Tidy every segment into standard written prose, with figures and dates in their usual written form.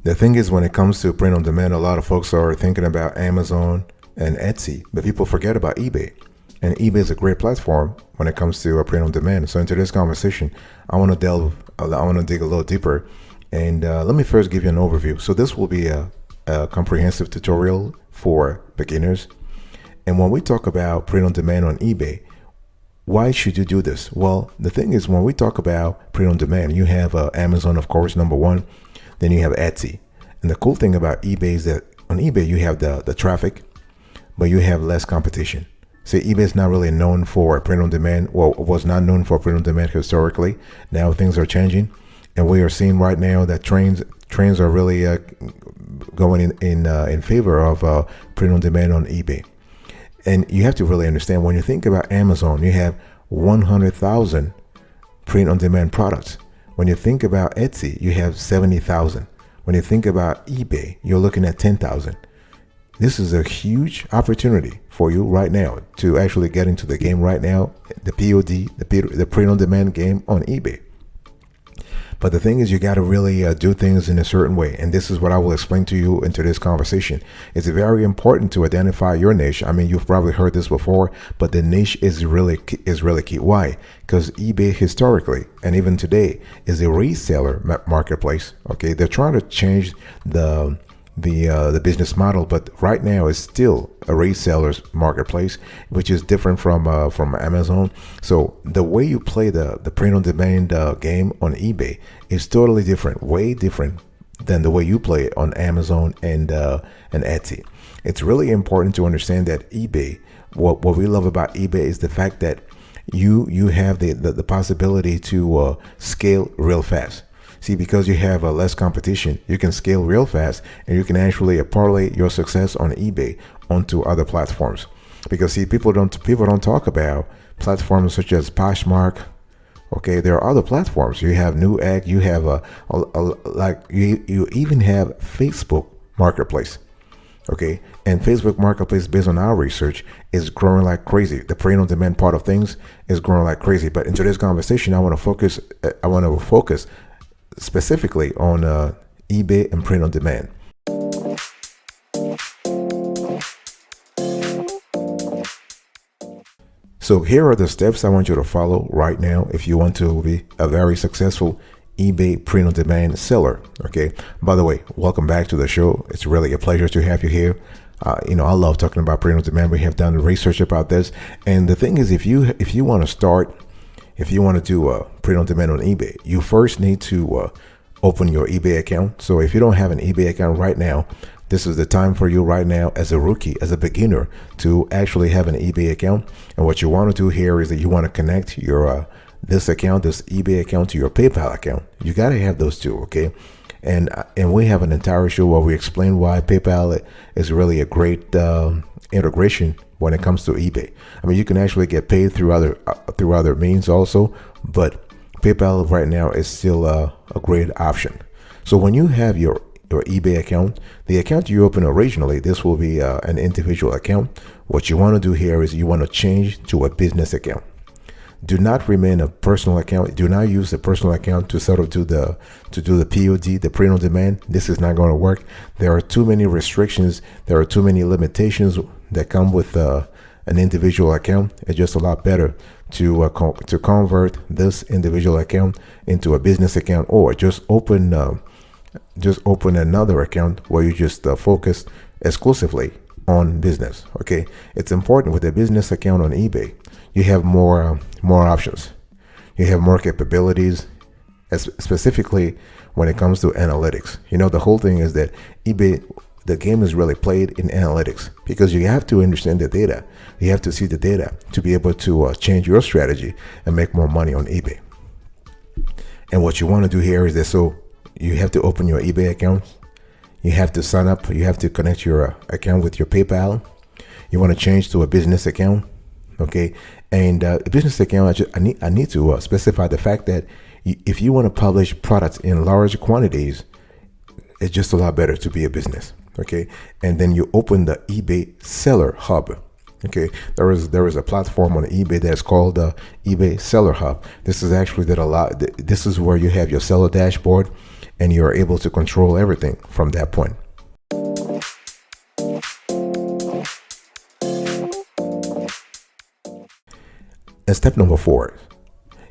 The thing is, when it comes to print on demand, a lot of folks are thinking about Amazon and Etsy, but people forget about eBay. And eBay is a great platform when it comes to print on demand. So into this conversation, I want to dig a little deeper. And let me first give you an overview. So this will be a comprehensive tutorial for beginners. And when we talk about print on demand on eBay, why should you do this? Well, the thing is, when we talk about print on demand, you have Amazon, of course, number one. Then you have Etsy. And the cool thing about eBay is that on eBay, you have the traffic, but you have less competition. See, eBay is not really known for print on demand. Well, was not known for print on demand historically. Now things are changing. And we are seeing right now that trends are really going in favor of print on demand on eBay. And you have to really understand, when you think about Amazon, you have 100,000 print on demand products. When you think about Etsy, you have 70,000. When you think about eBay, you're looking at 10,000. This is a huge opportunity for you right now to actually get into the game right now, the POD, the print on demand game on eBay. But the thing is, you got to really do things in a certain way. And this is what I will explain to you into this conversation. It's very important to identify your niche. I mean, you've probably heard this before, but the niche is really key. Why? Because eBay historically, and even today, is a reseller marketplace. Okay, they're trying to change the business model, but right now it's still a reseller's marketplace, which is different from Amazon. So the way you play the print on demand game on eBay is totally different, way different than the way you play it on Amazon and Etsy. It's really important to understand that eBay, what we love about eBay is the fact that you have the possibility to scale real fast. See, because you have less competition, you can scale real fast, and you can actually parlay your success on eBay onto other platforms. Because see, people don't talk about platforms such as Poshmark. Okay, there are other platforms. You have Newegg. You have you even have Facebook Marketplace. Okay, and Facebook Marketplace, based on our research, is growing like crazy. The print on demand part of things is growing like crazy. But in today's conversation, I want to focus specifically on eBay and print on demand. So here are the steps I want you to follow right now if you want to be a very successful eBay print on demand seller. Okay, by the way, welcome back to the show. It's really a pleasure to have you here. I love talking about print on demand. We have done research about this, and the thing is, if you want to do print on demand on eBay, you first need to open your eBay account. So if you don't have an eBay account right now, this is the time for you right now as a rookie, as a beginner, to actually have an eBay account. And what you want to do here is that you want to connect your this eBay account to your PayPal account. You got to have those two, okay? And we have an entire show where we explain why PayPal is really a great integration when it comes to eBay. I mean, you can actually get paid through other means also, but PayPal right now is still a great option. So when you have your eBay account, the account you open originally, this will be an individual account. What you want to do here is you want to change to a business account. Do not remain a personal account. Do not use a personal account to do the POD, the print on demand. This is not going to work. There are too many restrictions. There are too many limitations that come with an individual account. It's just a lot better to convert this individual account into a business account, or just open another account where you just focus exclusively on business. Okay, it's important with a business account on eBay. You have more options. You have more capabilities, specifically when it comes to analytics. The whole thing is that eBay, the game is really played in analytics, because you have to understand the data. You have to see the data to be able to change your strategy and make more money on eBay. And what you want to do here is that, so you have to open your eBay account. You have to sign up. You have to connect your account with your PayPal. You want to change to a business account. Okay, and a business account, I need to specify the fact that if you want to publish products in large quantities, it's just a lot better to be a business. Okay, and then you open the eBay Seller Hub. Okay, there is a platform on eBay that's called the eBay Seller Hub. This is actually this is where you have your seller dashboard, and you're able to control everything from that point. And step number 4,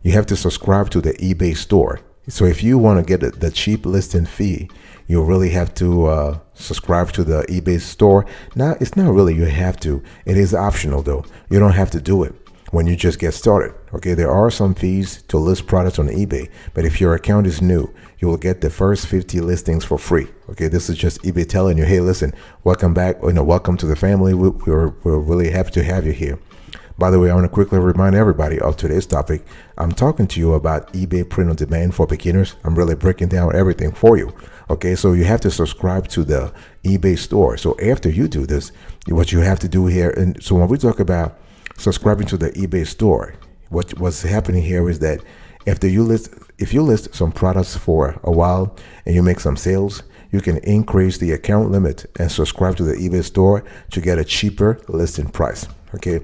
you have to subscribe to the eBay store. So if you want to get the cheap listing fee, you really have to subscribe to the eBay store. Now, it's not really you have to. It is optional though. You don't have to do it when you just get started. Okay, there are some fees to list products on eBay, but if your account is new, you will get the first 50 listings for free. Okay, this is just eBay telling you, hey, listen, welcome back. Welcome to the family. We're really happy to have you here. By the way, I want to quickly remind everybody of today's topic. I'm talking to you about eBay print on demand for beginners. I'm really breaking down everything for you. Okay, so you have to subscribe to the eBay store. So after you do this, what you have to do here, and so when we talk about subscribing to the eBay store, what's happening here is that if you list some products for a while and you make some sales, you can increase the account limit and subscribe to the eBay store to get a cheaper listing price. Okay.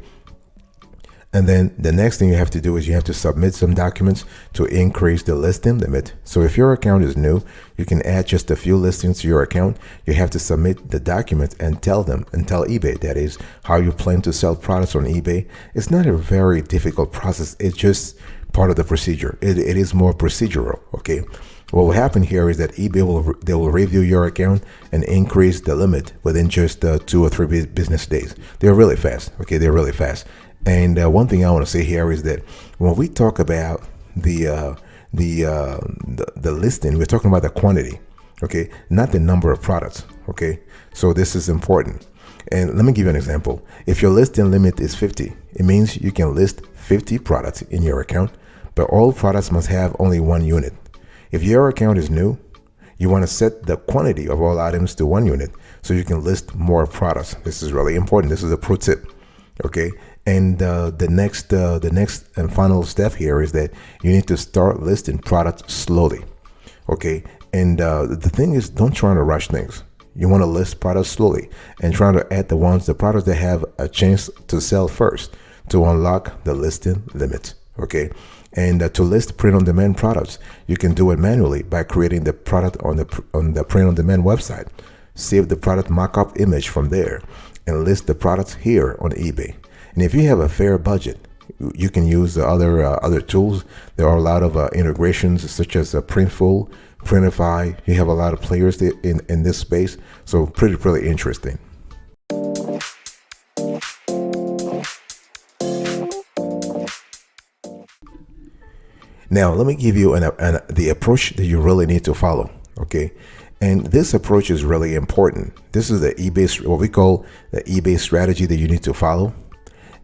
And then the next thing you have to do is you have to submit some documents to increase the listing limit. So if your account is new, you can add just a few listings to your account. You have to submit the documents and tell eBay, that is, how you plan to sell products on eBay. It's not a very difficult process. It's just part of the procedure. It is more procedural. Okay. What will happen here is that eBay will review your account and increase the limit within just 2 or 3 business days. They're really fast. Okay. They're really fast. And one thing I want to say here is that when we talk about the listing, we're talking about the quantity, okay, not the number of products, okay. So this is important. And let me give you an example. If your listing limit is 50, it means you can list 50 products in your account, but all products must have only 1 unit. If your account is new, you want to set the quantity of all items to 1 unit so you can list more products. This is really important. This is a pro tip, okay. And the next and final step here is that you need to start listing products slowly, okay? And the thing is, don't try to rush things. You want to list products slowly and try to add the products that have a chance to sell first to unlock the listing limit, okay? And to list print-on-demand products, you can do it manually by creating the product on the print-on-demand website. Save the product mock-up image from there and list the products here on eBay. And if you have a fair budget, you can use the other tools. There are a lot of integrations such as Printful, Printify. You have a lot of players in this space, so pretty interesting. Now, let me give you the approach that you really need to follow. Okay. And this approach is really important. This is the eBay, what we call the eBay strategy that you need to follow.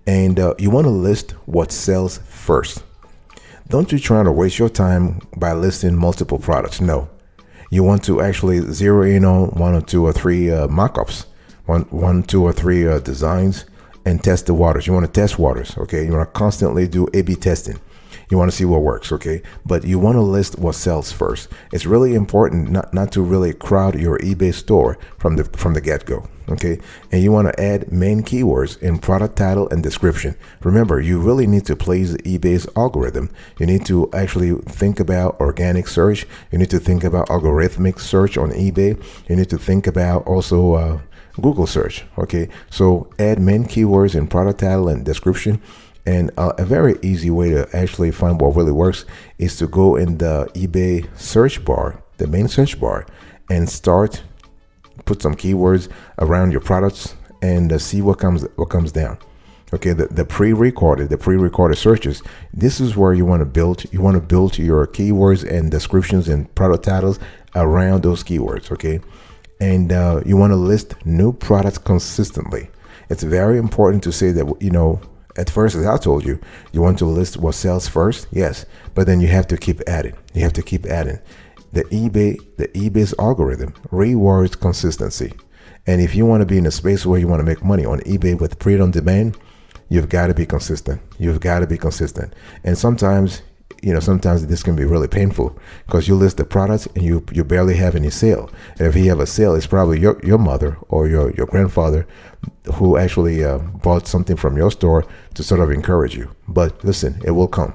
And you want to list what sells first. Don't you try to waste your time by listing multiple products. No, you want to actually zero in on 1 or 2 or 3 mock-ups, 1, 2 or 3 designs, and test the waters. You want to test waters. Okay. You want to constantly do A/B testing. You want to see what works, okay? But you want to list what sells first. It's really important not to really crowd your eBay store from the get-go, okay? And you want to add main keywords in product title and description. Remember, you really need to place eBay's algorithm. You need to actually think about organic search. You need to think about algorithmic search on eBay. You need to think about also Google search, okay? So add main keywords in product title and description. And a very easy way to actually find what really works is to go in the eBay search bar, the main search bar, and put some keywords around your products and see what comes down. Okay, the pre-recorded searches. This is where you want to build. You want to build your keywords and descriptions and product titles around those keywords. Okay, and you want to list new products consistently. It's very important to say that at first, as I told you, you want to list what sells first, yes, but then you have to keep adding. You have to keep adding. The eBay's algorithm rewards consistency. And if you want to be in a space where you want to make money on eBay with print on demand, you've got to be consistent. You've got to be consistent. And sometimes this can be really painful because you list the products and you barely have any sale. And if you have a sale, it's probably your mother or your grandfather who actually bought something from your store to sort of encourage you. But listen, it will come.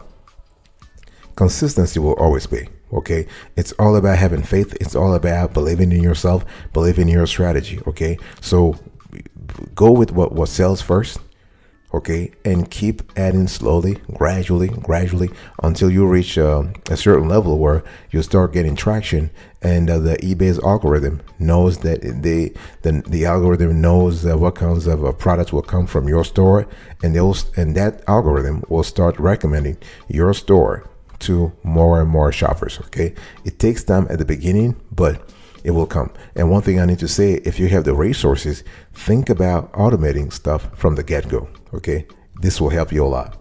Consistency will always pay. Okay, it's all about having faith. It's all about believing in yourself, believing in your strategy. Okay, so go with what sells first. Okay, and keep adding slowly, gradually until you reach a certain level where you start getting traction, and the eBay's algorithm knows that the algorithm knows what kinds of products will come from your store, and that algorithm will start recommending your store to more and more shoppers. Okay, it takes time at the beginning, but it will come. And one thing I need to say, if you have the resources, think about automating stuff from the get-go. Okay, this will help you a lot.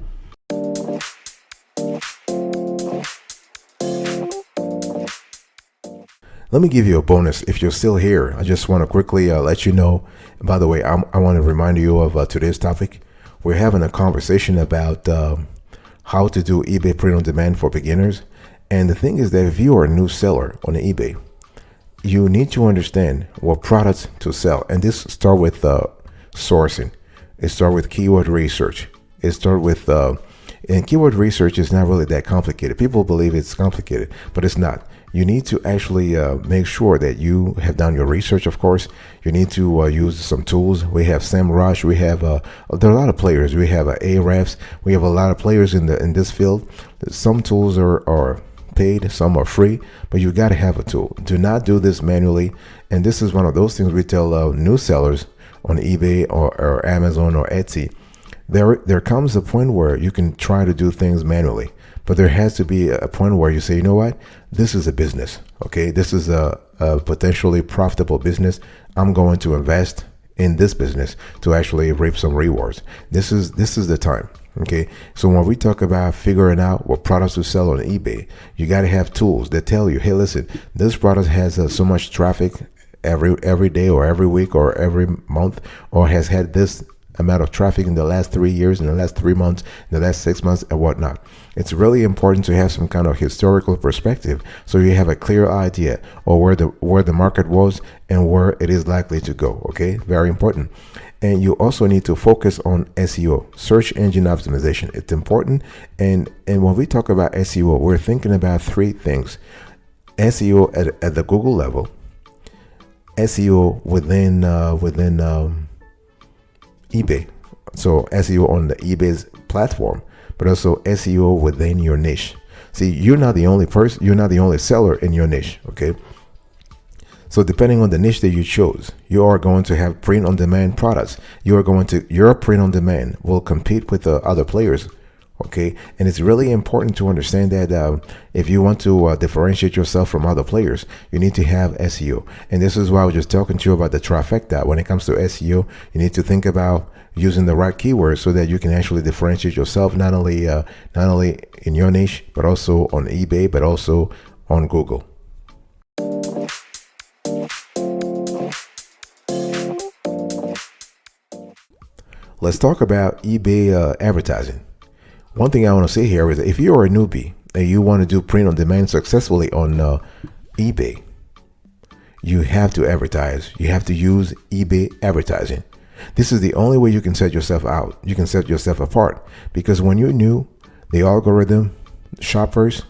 Let me give you a bonus. If you're still here, I just want to quickly let you know. By the way, I want to remind you of today's topic. We're having a conversation about how to do eBay print on demand for beginners. And the thing is that if you are a new seller on eBay, you need to understand what products to sell. And this start with sourcing. It start with keyword research. It start with and keyword research is not really that complicated. People believe it's complicated, but it's not. You need to actually make sure that you have done your research. Of course, you need to use some tools. We have SEMrush. We have there are a lot of players. We have Ahrefs. We have a lot of players in this field. Some tools are paid, some are free, but you got to have a tool. Do not do this manually. And this is one of those things we tell new sellers on eBay or Amazon or Etsy. There comes a point where you can try to do things manually, but there has to be a point where you say, you know what, this is a business. Okay, this is a potentially profitable business. I'm going to invest in this business to actually reap some rewards. This is the time. Okay, so when we talk about figuring out what products to sell on eBay, you got to have tools that tell you, hey, listen, this product has so much traffic every day or every week or every month, or has had this amount of traffic in the last 3 years, in the last 3 months, in the last 6 months, and whatnot. It's really important to have some kind of historical perspective, so you have a clear idea of where the market was and where it is likely to go. Okay, very important. And you also need to focus on SEO, search engine optimization. It's important. And when we talk about SEO, we're thinking about three things: SEO at the Google level, SEO within eBay, so SEO on the eBay's platform, but also SEO within your niche. See, you're not the only person, you're not the only seller in your niche. Okay, so depending on the niche that you chose, you are going to have print-on-demand products. Your print-on-demand will compete with the other players. Okay, and it's really important to understand that if you want to differentiate yourself from other players, you need to have SEO. And this is why I was just talking to you about the trifecta. When it comes to SEO, you need to think about using the right keywords so that you can actually differentiate yourself, not only in your niche, but also on eBay, but also on Google. Let's talk about eBay advertising. One thing I want to say here is that if you're a newbie and you want to do print on demand successfully on eBay, you have to advertise. You have to use eBay advertising. This is the only way you can set yourself out. You can set yourself apart, because when you're new, the algorithm, shoppers,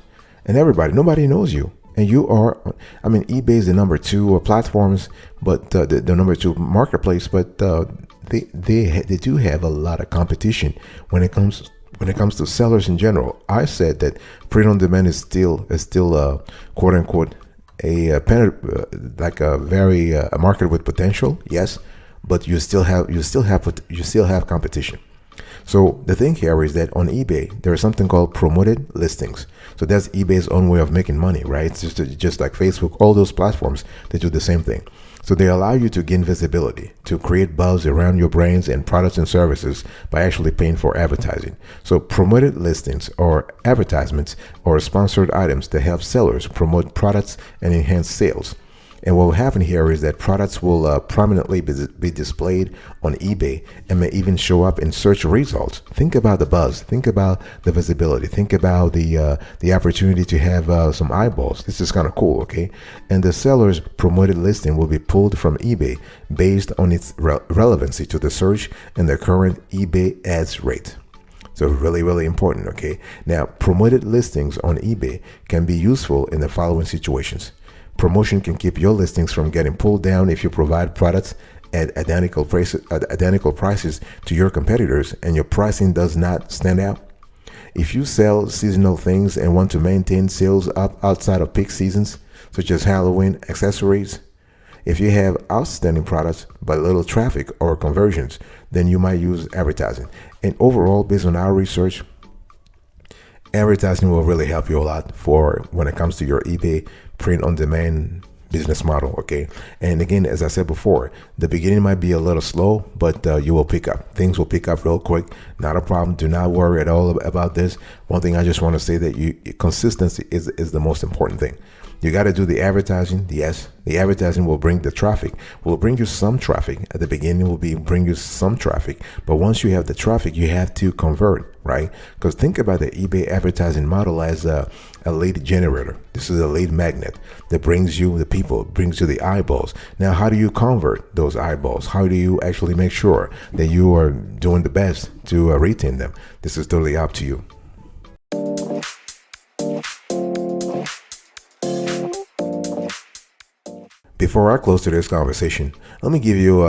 and nobody knows you. And you are, eBay is the number 2 platforms, but the number 2 marketplace, but they do have a lot of competition when it comes to sellers in general. I said that print on demand is still quote unquote a market with potential. Yes, but you still have competition. So the thing here is that on eBay, there is something called promoted listings. So that's eBay's own way of making money, right? It's just like Facebook, all those platforms, they do the same thing. So they allow you to gain visibility, to create buzz around your brands and products and services by actually paying for advertising. So promoted listings or advertisements or sponsored items that help sellers promote products and enhance sales. And what will happen here is that products will prominently be displayed on eBay and may even show up in search results. Think about the buzz. Think about the visibility. Think about the opportunity to have some eyeballs. This is kind of cool, okay? And the seller's promoted listing will be pulled from eBay based on its relevancy to the search and the current eBay ads rate. So really, really important. Okay. Now, promoted listings on eBay can be useful in the following situations. Promotion can keep your listings from getting pulled down if you provide products at identical prices to your competitors and your pricing does not stand out. If you sell seasonal things and want to maintain sales up outside of peak seasons, such as Halloween accessories, if you have outstanding products but little traffic or conversions, then you might use advertising. And overall, based on our research, advertising will really help you a lot for when it comes to your eBay print on demand business model. Okay. And again, as I said before, the beginning might be a little slow, but you will pick up. Things will pick up real quick. Not a problem. Do not worry at all about this. One thing I just want to say that consistency is the most important thing. You got to do the advertising. Yes, the advertising will bring the traffic, will bring you some traffic. At the beginning will bring you some traffic. But once you have the traffic, you have to convert, right? Because think about the eBay advertising model as a lead generator. This is a lead magnet that brings you the people, brings you the eyeballs. Now, how do you convert those eyeballs? How do you actually make sure that you are doing the best to retain them? This is totally up to you. Before I close today's conversation, let me give you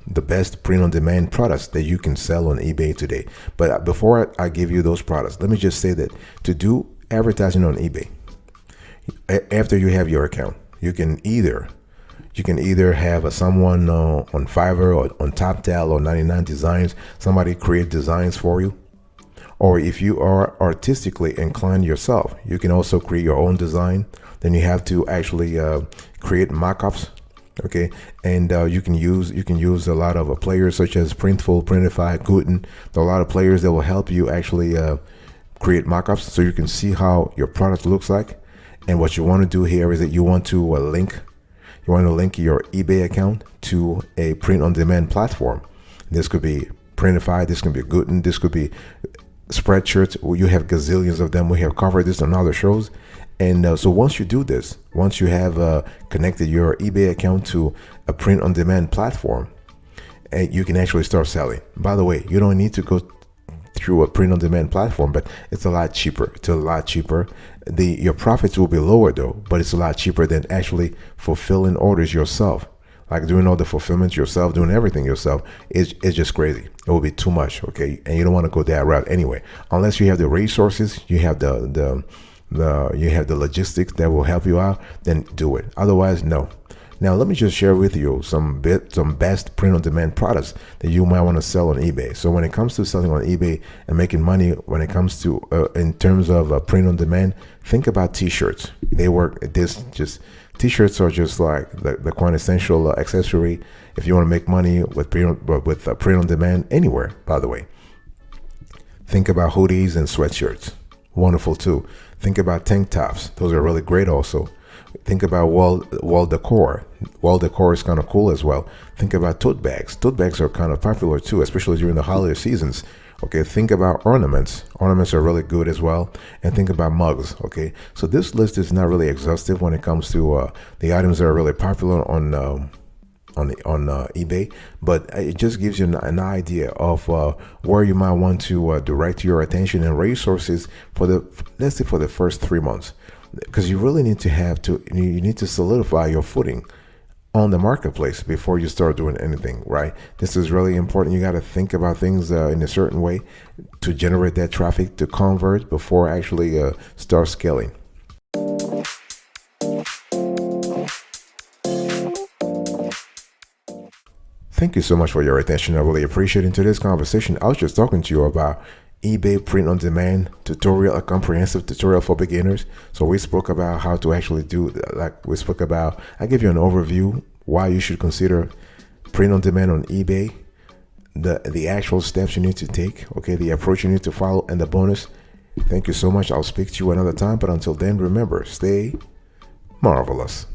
the best print-on-demand products that you can sell on eBay today. But before I give you those products, let me just say that to do advertising on eBay, after you have your account, you can either have someone on Fiverr or on TopTal or 99 Designs, somebody create designs for you. Or if you are artistically inclined yourself, you can also create your own design. Then you have to actually create mock-ups, okay? And you can use a lot of players such as Printful, Printify, Gooten. There are a lot of players that will help you actually create mock-ups so you can see how your product looks like. And what you want to do here is that you want to link your eBay account to a print-on-demand platform. This could be Printify, this could be Gooten, this could be Spreadshirts. You have gazillions of them. We have covered this on other shows. And so once you do this, once you have connected your eBay account to a print-on-demand platform, and you can actually start selling. By the way, you don't need to go through a print-on-demand platform, but it's a lot cheaper. It's a lot cheaper. Your profits will be lower though, but it's a lot cheaper than actually fulfilling orders yourself. Like doing all the fulfillment yourself, doing everything yourself, it's just crazy. It will be too much, okay? And you don't want to go that route anyway. Unless you have the resources, you have the logistics that will help you out, then do it. Otherwise, no. Now, let me just share with you some best print-on-demand products that you might want to sell on eBay. So when it comes to selling on eBay and making money, when it comes to in terms of print-on-demand, think about T-shirts. They work. T-shirts are just like the quintessential accessory if you want to make money with print-on-demand anywhere. By the way, think about hoodies and sweatshirts. Wonderful too. Think about tank tops. Those are really great also. Think about wall decor. Wall decor is kind of cool as well. Think about tote bags. Tote bags are kind of popular too, especially during the holiday seasons. Okay, think about ornaments. Ornaments are really good as well. And think about mugs. Okay, so this list is not really exhaustive when it comes to the items that are really popular on eBay, but it just gives you an idea of where you might want to direct your attention and resources for let's say for the first 3 months, because you really need to solidify your footing on the marketplace before you start doing anything, right? This is really important. You got to think about things in a certain way to generate that traffic, to convert before actually start scaling. Thank you so much for your attention. I really appreciate it. In today's conversation, I was just talking to you about eBay print-on-demand tutorial, a comprehensive tutorial for beginners. So we spoke about how to actually I give you an overview why you should consider print-on-demand on eBay, the actual steps you need to take, okay, the approach you need to follow, and the bonus. Thank you so much. I'll speak to you another time, but until then, remember, stay marvelous.